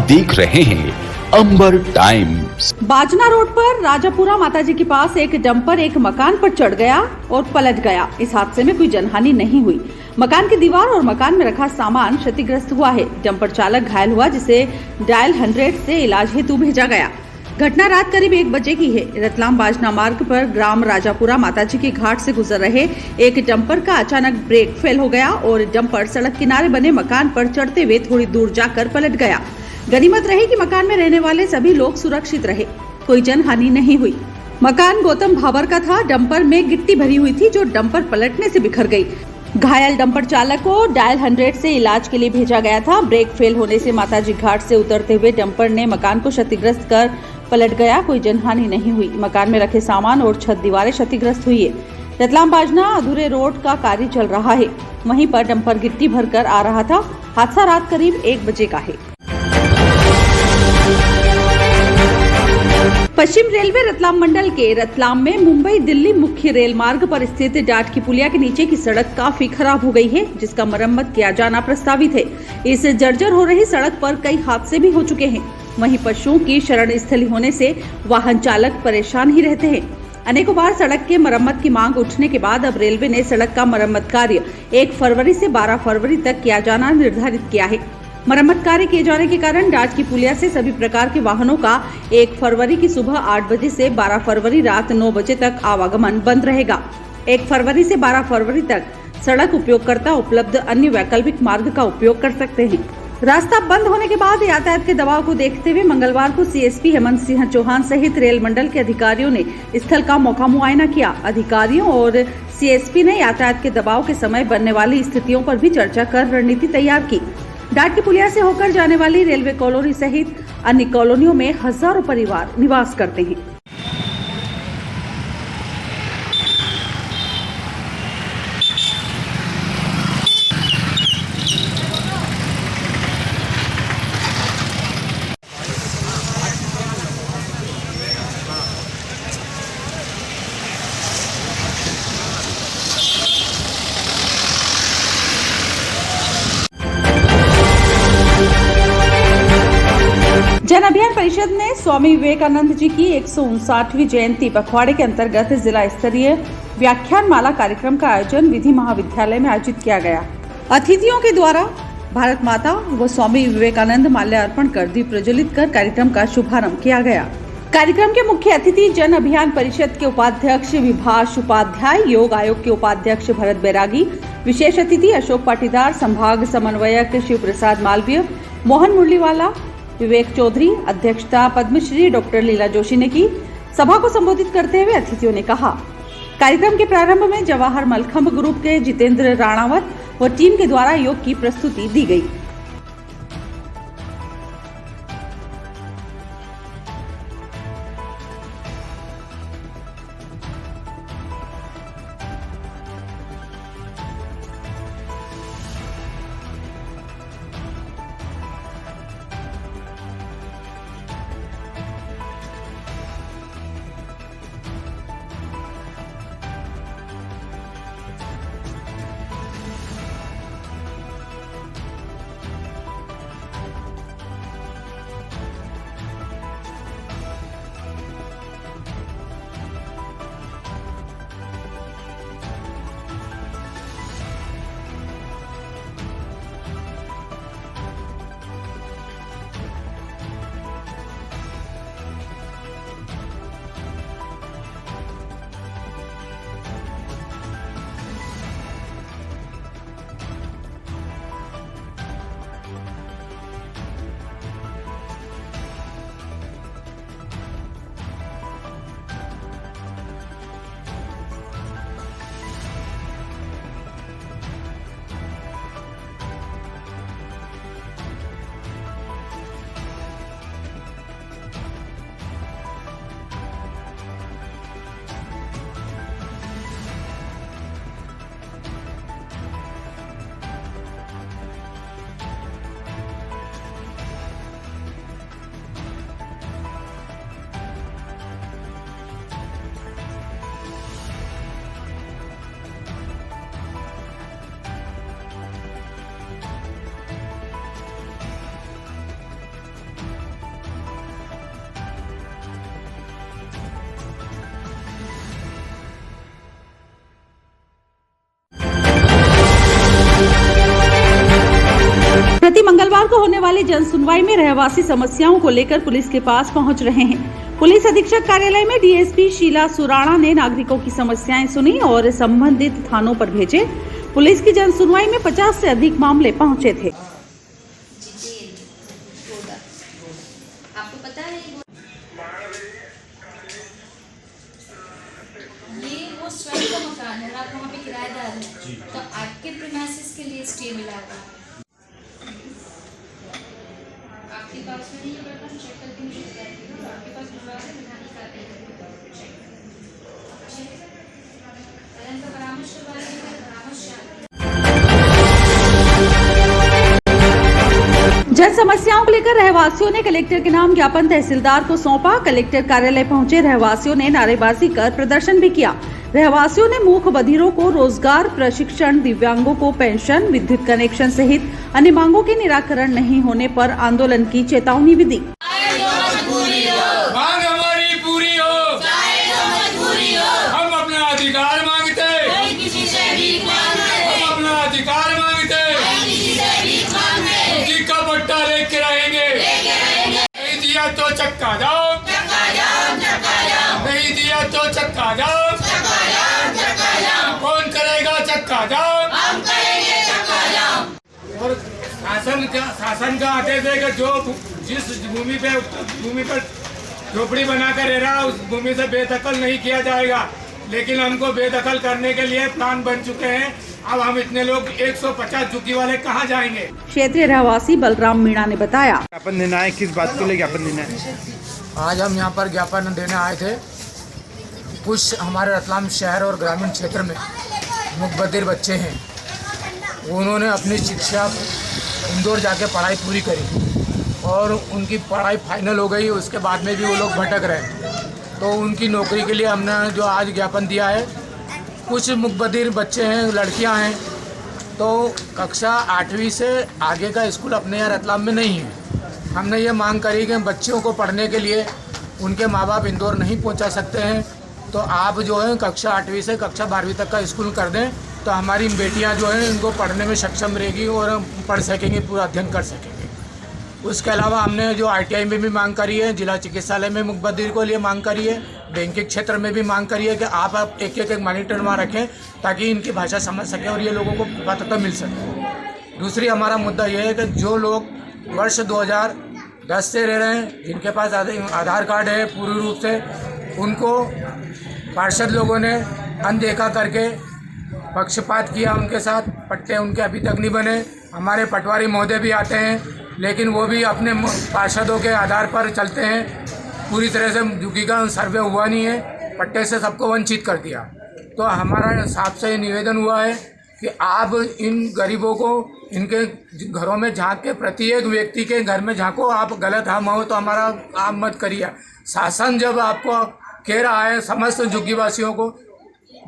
देख रहे हैं अंबर टाइम्स। बाजना रोड पर राजापुरा माताजी के पास एक डंपर एक मकान पर चढ़ गया और पलट गया। इस हादसे में कोई जनहानि नहीं हुई। मकान की दीवार और मकान में रखा सामान क्षतिग्रस्त हुआ है। डंपर चालक घायल हुआ, जिसे डायल 100 से इलाज हेतु भेजा गया। घटना रात करीब 1 बजे की है। रतलाम बाजना मार्ग पर ग्राम राजापुरा माताजी के घाट से गुजर रहे एक डंपर का अचानक ब्रेक फेल हो गया और डंपर सड़क किनारे बने मकान पर चढ़ते हुए थोड़ी दूर जाकर पलट गया। गनीमत रही कि मकान में रहने वाले सभी लोग सुरक्षित रहे, कोई जनहानि नहीं हुई। मकान गौतम भाबर का था। डंपर में गिट्टी भरी हुई थी जो डंपर पलटने से बिखर गई। घायल डंपर चालक को डायल 100 से इलाज के लिए भेजा गया था। ब्रेक फेल होने से माताजी घाट से उतरते हुए डंपर ने मकान को क्षतिग्रस्त कर पलट गया। कोई जनहानि नहीं हुई। मकान में रखे सामान और छत दीवारें क्षतिग्रस्त हुई है। रतलाम बाजना अधूरे रोड का कार्य चल रहा है। वहीं पर डंपर गिट्टी भरकर आ रहा था। हादसा रात करीब 1 बजे का है। पश्चिम रेलवे रतलाम मंडल के रतलाम में मुंबई दिल्ली मुख्य रेल मार्ग पर स्थित डाट की पुलिया के नीचे की सड़क काफी खराब हो गई है, जिसका मरम्मत किया जाना प्रस्तावित है। इस जर्जर हो रही सड़क पर कई हादसे भी हो चुके हैं। वहीं पशुओं की शरण स्थली होने से वाहन चालक परेशान ही रहते हैं। अनेकों बार सड़क के मरम्मत की मांग उठने के बाद अब रेलवे ने सड़क का मरम्मत कार्य 1 फरवरी से 12 फरवरी तक किया जाना निर्धारित किया है। मरम्मत कार्य किए जाने के कारण डाट की पुलिया से सभी प्रकार के वाहनों का 1 फरवरी की सुबह 8 बजे से 12 फरवरी रात 9 बजे तक आवागमन बंद रहेगा। 1 फरवरी से 12 फरवरी तक सड़क उपयोगकर्ता उपलब्ध अन्य वैकल्पिक मार्ग का उपयोग कर सकते हैं। रास्ता बंद होने के बाद यातायात के दबाव को देखते हुए मंगलवार को सीएसपी हेमंत सिंह चौहान सहित रेल मंडल के अधिकारियों ने स्थल का मौका मुआयना किया। अधिकारियों और सीएसपी ने यातायात के दबाव के समय बनने वाली स्थितियों पर भी चर्चा कर रणनीति तैयार की। डाट की पुलिया से होकर जाने वाली रेलवे कॉलोनी सहित अन्य कॉलोनियों में हजारों परिवार निवास करते हैं। जन अभियान परिषद ने स्वामी विवेकानंद जी की 159वीं जयंती पखवाड़े के अंतर्गत जिला स्तरीय व्याख्यान माला कार्यक्रम का आयोजन विधि महाविद्यालय में आयोजित किया गया। अतिथियों के द्वारा भारत माता व स्वामी विवेकानंद माल्यार्पण कर दीप प्रज्वलित कर कार्यक्रम का शुभारंभ किया गया। कार्यक्रम के मुख्य अतिथि जन अभियान परिषद के उपाध्यक्ष विभाष उपाध्याय, योग आयोग के उपाध्यक्ष भरत बैरागी, विशेष अतिथि अशोक पाटीदार, संभाग समन्वयक शिव प्रसाद मालवीय, मोहन मुरलीवाला, विवेक चौधरी, अध्यक्षता पद्मश्री डॉक्टर लीला जोशी ने की। सभा को संबोधित करते हुए अतिथियों ने कहा, कार्यक्रम के प्रारंभ में जवाहर मलखंब ग्रुप के जितेंद्र राणावत व टीम के द्वारा योग की प्रस्तुति दी गई। को होने वाली जन सुनवाई में रहवासी समस्याओं को लेकर पुलिस के पास पहुंच रहे हैं। पुलिस अधीक्षक कार्यालय में डीएसपी शीला सुराणा ने नागरिकों की समस्याएं सुनी और संबंधित थानों पर भेजे। पुलिस की जन सुनवाई में 50 से अधिक मामले पहुंचे थे। आपको पता है ये वो स्वयं का मकान है, आप वहाँ पे किराएदार हैं, तो आपके प्रीमाइसेस के लिए स्टे मिला हुआ है। आपके पास में नहीं है, बट हम चेक करके मुझे बता दीजिए। आपके पास भिजवा दें, बिठाने का चेक करें का परामर्श करवा देंगे, परामर्श जन समस्याओं को लेकर रहवासियों ने कलेक्टर के नाम ज्ञापन तहसीलदार को सौंपा। कलेक्टर कार्यालय पहुंचे रहवासियों ने नारेबाजी कर प्रदर्शन भी किया। रहवासियों ने मूक बधिरों को रोजगार, प्रशिक्षण, दिव्यांगों को पेंशन, विद्युत कनेक्शन सहित अन्य मांगों के निराकरण नहीं होने पर आंदोलन की चेतावनी भी दी। मांग हमारी पूरी हो, हम अपना अधिकार मांगते, हम अपना अधिकार मांगते, जी का पट्टा लेके रहेंगे, नहीं दिया तो चक्का जाओ, नहीं दिया तो चक्का जाओ, कौन करेगा चक्का जाओ। और शासन का आदेश है कि जो जिस भूमि पर झोपड़ी बनाकर रह रहा उस भूमि से बेदखल नहीं किया जाएगा। लेकिन हमको बेदखल करने के लिए प्लान बन चुके हैं। अब हम इतने लोग 150 झुग्गी वाले कहाँ जाएंगे। क्षेत्रीय रहवासी बलराम मीणा ने बताया। ज्ञापन देना है, किस बात को लेकर ज्ञापन देना है? आज हम यहाँ पर ज्ञापन देने आए थे। कुछ हमारे रतलाम शहर और ग्रामीण क्षेत्र में मुकबधिर बच्चे हैं, उन्होंने अपनी शिक्षा इंदौर जाके पढ़ाई पूरी करी और उनकी पढ़ाई फाइनल हो गई। उसके बाद में भी वो लोग भटक रहे हैं, तो उनकी नौकरी के लिए हमने जो आज ज्ञापन दिया है। कुछ मुकबधिर बच्चे हैं, लड़कियां हैं, तो कक्षा 8वीं से आगे का स्कूल अपने यहाँ रतलाम में नहीं है। हमने ये मांग करी कि बच्चियों को पढ़ने के लिए उनके माँ बाप इंदौर नहीं पहुँचा सकते हैं, तो आप जो है कक्षा 8वीं से कक्षा 12वीं तक का स्कूल कर दें, तो हमारी बेटियां जो हैं इनको पढ़ने में सक्षम रहेगी और पढ़ सकेंगी, पूरा अध्ययन कर सकेंगे। उसके अलावा हमने जो ITI में भी मांग करी है, जिला चिकित्सालय में मुकबधिर को लिए मांग करी है, बैंकिंग क्षेत्र में भी मांग करी है कि आप एक मॉनिटर वहाँ रखें ताकि इनकी भाषा समझ सकें और ये लोगों को पता मिल सके। दूसरी हमारा मुद्दा ये है कि जो लोग वर्ष 2010 से रह रहे हैं, जिनके पास आधार कार्ड है पूर्ण रूप से, उनको पार्षद लोगों ने अनदेखा करके पक्षपात किया उनके साथ। पट्टे उनके अभी तक नहीं बने। हमारे पटवारी महोदय भी आते हैं, लेकिन वो भी अपने पार्षदों के आधार पर चलते हैं। पूरी तरह से झुग्गी का सर्वे हुआ नहीं है, पट्टे से सबको वंचित कर दिया। तो हमारा आपसे निवेदन हुआ है कि आप इन गरीबों को इनके घरों में झांक के, प्रत्येक व्यक्ति के घर में झांको। आप गलत हम हो तो हमारा आप मत करिए। शासन जब आपको कह रहा है समस्त झुग्गीवासियों को,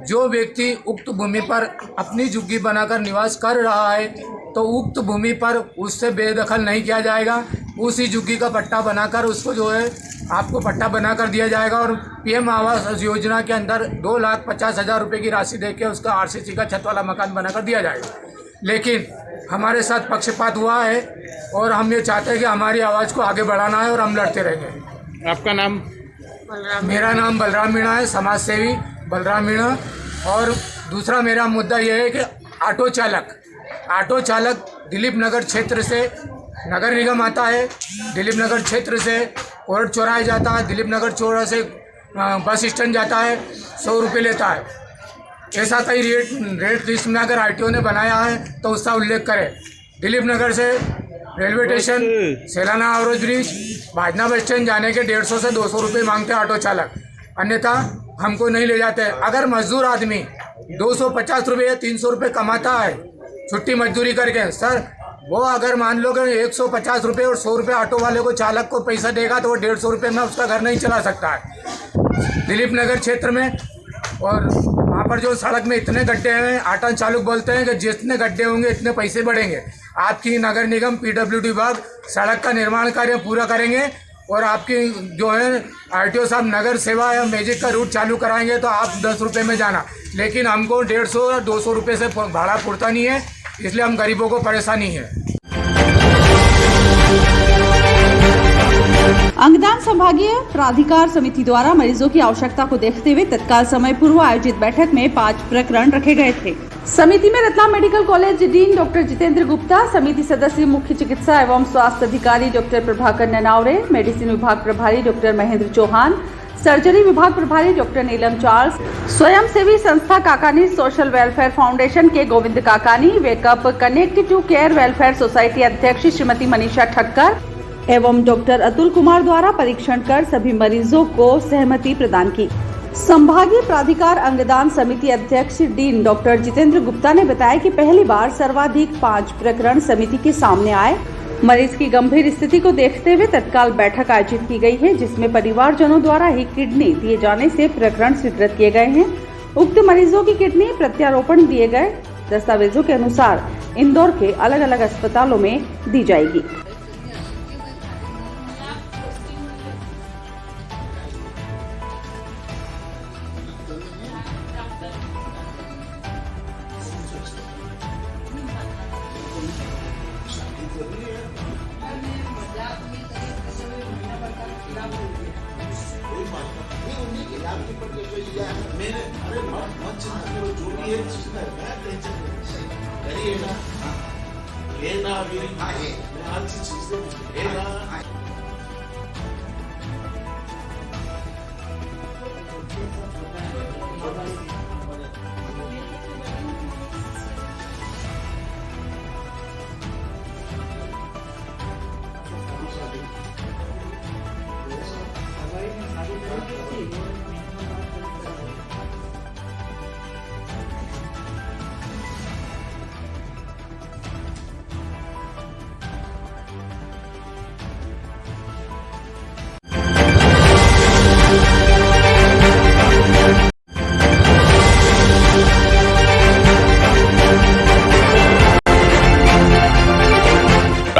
जो व्यक्ति उक्त भूमि पर अपनी झुग्गी बनाकर निवास कर रहा है तो उक्त भूमि पर उससे बेदखल नहीं किया जाएगा। उसी झुग्गी का पट्टा बनाकर उसको जो है आपको पट्टा बनाकर दिया जाएगा और PM आवास योजना के अंदर 2,50,000 रुपये की राशि देके उसका RCC का छत वाला मकान बनाकर दिया जाएगा। लेकिन हमारे साथ पक्षपात हुआ है और हम ये चाहते हैं कि हमारी आवाज़ को आगे बढ़ाना है और हम लड़ते रहेंगे। आपका नाम? मेरा नाम बलराम मीणा है, समाज सेवी बलराम मीणा। और दूसरा मेरा मुद्दा यह है कि ऑटो चालक दिलीप नगर क्षेत्र से नगर निगम आता है, दिलीप नगर क्षेत्र से कोर्ट चौराहे जाता है, दिलीप नगर चौराहे से बस स्टैंड जाता है, 100 रुपये लेता है। ऐसा कई रेट लिस्ट में अगर RTO ने बनाया है तो उसका उल्लेख करें। दिलीप नगर से railway station, Selana overbridge bridge, Bhajna bus stand जाने के 150 से 200 रुपये मांगते हैं ऑटो चालक, अन्यथा हमको नहीं ले जाते। अगर मजदूर आदमी 250 रुपये या 300 रुपये कमाता है छुट्टी मजदूरी करके, सर वो अगर मान लो कि 150 रुपये और 100 रुपये ऑटो वाले को चालक को पैसा देगा तो वो 150 रुपये में उसका घर नहीं चला सकता है दिलीप नगर क्षेत्र में। और वहाँ पर जो सड़क में इतने गड्ढे हैं, ऑटो चालक बोलते हैं कि जितने गड्ढे होंगे इतने पैसे बढ़ेंगे। आपकी नगर निगम PWD विभाग सड़क का निर्माण कार्य पूरा करेंगे और आपकी जो है RTO साहब नगर सेवा या मैजिक का रूट चालू कराएंगे तो आप 10 रुपये में जाना। लेकिन हमको 150 या 200 रुपये से भाड़ा पुरता नहीं है, इसलिए हम गरीबों को परेशानी है। अंगदान संभागीय प्राधिकार समिति द्वारा मरीजों की आवश्यकता को देखते हुए तत्काल समय पूर्व आयोजित बैठक में 5 प्रकरण रखे गए थे। समिति में Ratlam medical college dean doctor Jitendra Gupta, समिति सदस्य मुख्य चिकित्सा एवं स्वास्थ्य अधिकारी डॉक्टर प्रभाकर ननावरे, मेडिसिन विभाग प्रभारी डॉक्टर महेंद्र चौहान, सर्जरी विभाग प्रभारी डॉक्टर नीलम चार्ल्स, स्वयंसेवी संस्था काकानी सोशल वेलफेयर फाउंडेशन के Govind Kakani, wake up connect to care welfare society अध्यक्ष श्रीमती मनीषा ठक्कर एवं डॉक्टर अतुल कुमार द्वारा परीक्षण कर सभी मरीजों को सहमति प्रदान की। संभागीय प्राधिकार अंगदान समिति अध्यक्ष डीन डॉक्टर जितेंद्र गुप्ता ने बताया कि पहली बार सर्वाधिक 5 प्रकरण समिति के सामने आए। मरीज की गंभीर स्थिति को देखते हुए तत्काल बैठक आयोजित की गई है, जिसमें परिवारजनों द्वारा ही किडनी दिए जाने से प्रकरण स्वीकृत किए गए हैं। उक्त मरीजों की किडनी प्रत्यारोपण दिए गए दस्तावेजों के अनुसार इंदौर के अलग अलग अस्पतालों में दी जाएगी।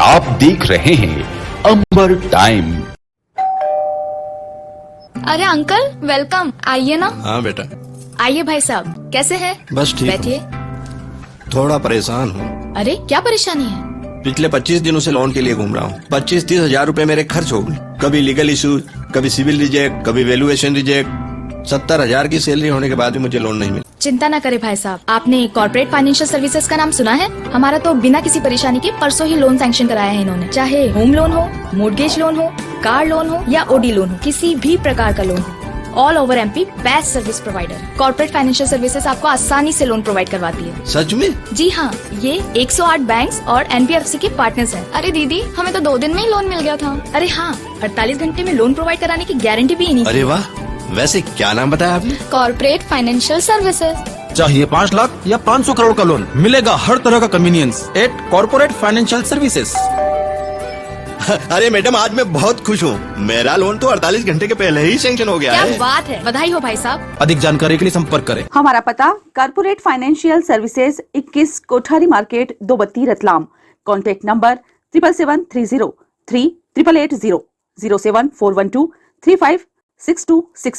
आप देख रहे हैं अंबर टाइम। अरे अंकल वेलकम, आइए ना। हाँ बेटा। आइए भाई साहब, कैसे हैं? बस ठीक बैठिए। थोड़ा परेशान हूँ। अरे क्या परेशानी है? पिछले 25 दिनों से लोन के लिए घूम रहा हूँ। 25-30 हजार रूपए मेरे खर्च हो गए। कभी लीगल इशू, कभी सिविल रिजेक्ट, कभी वैल्यूएशन रिजेक्ट। 70,000 की सैलरी होने के बाद भी मुझे लोन नहीं मिला। चिंता न करे भाई साहब, आपने कॉर्पोरेट फाइनेंशियल सर्विसेज का नाम सुना है? हमारा तो बिना किसी परेशानी के परसों ही लोन सैंक्शन कराया है इन्होंने। चाहे होम लोन हो, मोर्गेज लोन हो, कार लोन हो या ओडी लोन हो, किसी भी प्रकार का लोन हो, all over MP best service provider. Corporate financial services आपको आसानी से लोन प्रोवाइड करवाती है। सच में? जी हाँ, ये 108 बैंक्स और एनबीएफसी के पार्टनर्स हैं। अरे दीदी, हमें तो 2 दिन में ही लोन मिल गया था। अरे हाँ, 48 घंटे में लोन प्रोवाइड कराने की गारंटी भी इन्हीं की। अरे वाह, वैसे क्या नाम बताया आपने? Corporate financial services. चाहिए 5 लाख या 500 करोड़ का लोन, मिलेगा हर तरह का convenience at corporate financial services. अरे मैडम, आज मैं बहुत खुश हूँ। मेरा लोन तो 48 घंटे के पहले ही सैंक्शन हो गया क्या है। बात है, बधाई हो भाई साहब। अधिक जानकारी के लिए संपर्क करें। हमारा पता corporate financial services 21 Kothari market 232 Ratlam. Contact number 7773038880 07412356266।